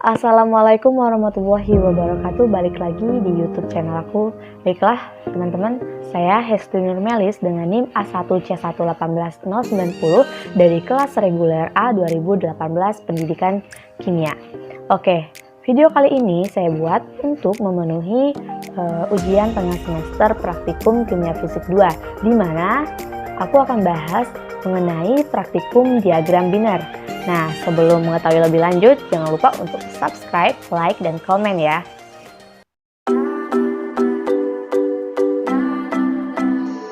Assalamualaikum warahmatullahi wabarakatuh. Balik lagi di YouTube channel aku. Baiklah teman-teman, saya Hesti Nurmelis dengan NIM A1C1818090 dari kelas reguler A 2018 Pendidikan Kimia. Oke, video kali ini saya buat untuk memenuhi ujian tengah semester praktikum kimia fisik 2, di mana aku akan bahas mengenai praktikum diagram biner. Nah, sebelum mengetahui lebih lanjut, jangan lupa untuk subscribe, like, dan komen ya.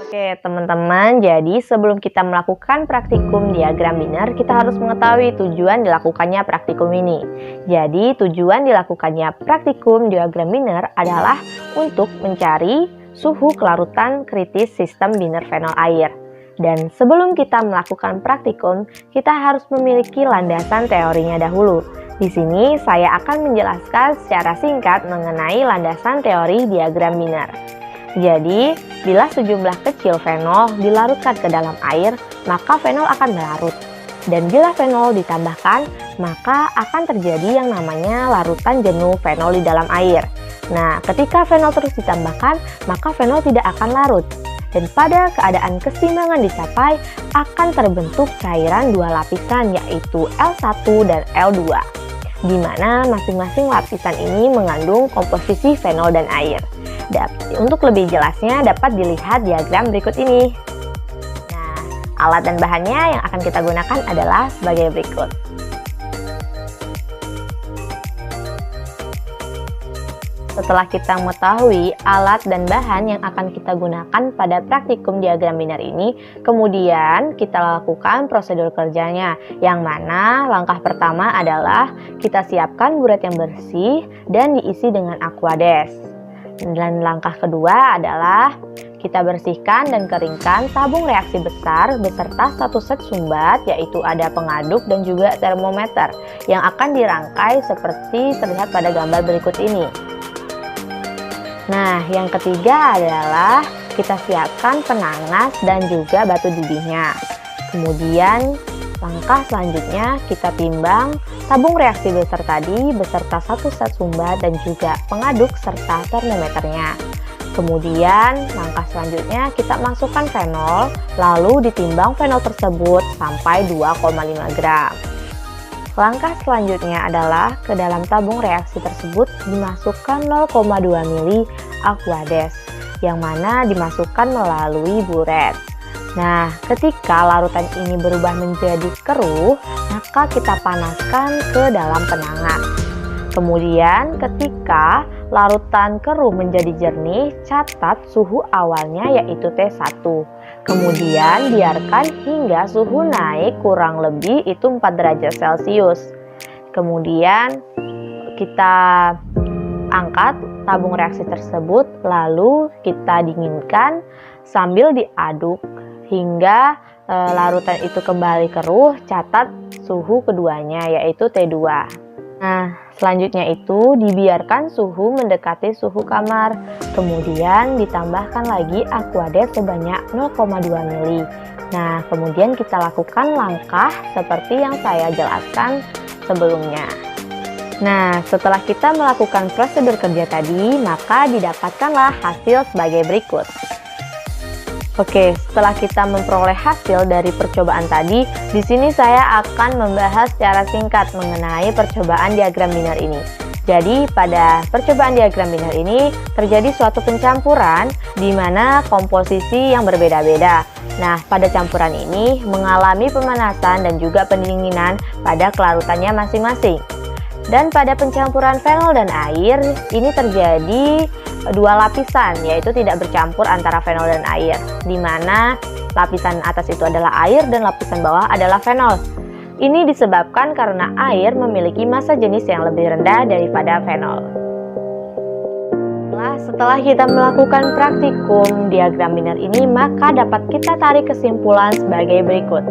Oke, teman-teman, jadi sebelum kita melakukan praktikum diagram biner, kita harus mengetahui tujuan dilakukannya praktikum ini. Jadi, tujuan dilakukannya praktikum diagram biner adalah untuk mencari suhu kelarutan kritis sistem biner fenol air. Dan sebelum kita melakukan praktikum, kita harus memiliki landasan teorinya dahulu. Di sini saya akan menjelaskan secara singkat mengenai landasan teori diagram biner. Jadi, bila sejumlah kecil fenol dilarutkan ke dalam air, maka fenol akan melarut. Dan bila fenol ditambahkan, maka akan terjadi yang namanya larutan jenuh fenol di dalam air. Nah, ketika fenol terus ditambahkan, maka fenol tidak akan larut. Dan pada keadaan keseimbangan dicapai, akan terbentuk cairan dua lapisan, yaitu L1 dan L2, di mana masing-masing lapisan ini mengandung komposisi fenol dan air. Untuk lebih jelasnya dapat dilihat diagram berikut ini. Nah, alat dan bahannya yang akan kita gunakan adalah sebagai berikut. Setelah kita mengetahui alat dan bahan yang akan kita gunakan pada praktikum diagram biner ini, kemudian kita lakukan prosedur kerjanya, yang mana langkah pertama adalah kita siapkan buret yang bersih dan diisi dengan aquades. Dan langkah kedua adalah kita bersihkan dan keringkan tabung reaksi besar beserta satu set sumbat, yaitu ada pengaduk dan juga termometer yang akan dirangkai seperti terlihat pada gambar berikut ini. Nah, yang ketiga adalah kita siapkan penanas dan juga batu didihnya. Kemudian, langkah selanjutnya kita timbang tabung reaksi besar tadi beserta satu set sumbat dan juga pengaduk serta termometernya. Kemudian, langkah selanjutnya kita masukkan fenol, lalu ditimbang fenol tersebut sampai 2,5 gram. Langkah selanjutnya adalah ke dalam tabung reaksi tersebut dimasukkan 0,2 ml aquades yang mana dimasukkan melalui buret. Nah, ketika larutan ini berubah menjadi keruh, maka kita panaskan ke dalam penangan. Kemudian ketika larutan keruh menjadi jernih, catat suhu awalnya yaitu T1. Kemudian biarkan hingga suhu naik kurang lebih itu 4 derajat Celcius. Kemudian kita angkat tabung reaksi tersebut, lalu kita dinginkan sambil diaduk hingga larutan itu kembali keruh. Catat suhu keduanya yaitu T2. Nah, selanjutnya itu dibiarkan suhu mendekati suhu kamar. Kemudian ditambahkan lagi aquades sebanyak 0,2 ml. Nah, kemudian kita lakukan langkah seperti yang saya jelaskan sebelumnya. Nah, setelah kita melakukan prosedur kerja tadi, maka didapatkanlah hasil sebagai berikut. Oke, setelah kita memperoleh hasil dari percobaan tadi, di sini saya akan membahas secara singkat mengenai percobaan diagram biner ini. Jadi, pada percobaan diagram biner ini terjadi suatu pencampuran di mana komposisi yang berbeda-beda. Nah, pada campuran ini mengalami pemanasan dan juga pendinginan pada kelarutannya masing-masing. Dan pada pencampuran fenol dan air, ini terjadi dua lapisan, yaitu tidak bercampur antara fenol dan air, di mana lapisan atas itu adalah air dan lapisan bawah adalah fenol. Ini disebabkan karena air memiliki massa jenis yang lebih rendah daripada fenol. Setelah kita melakukan praktikum diagram biner ini, maka dapat kita tarik kesimpulan sebagai berikut.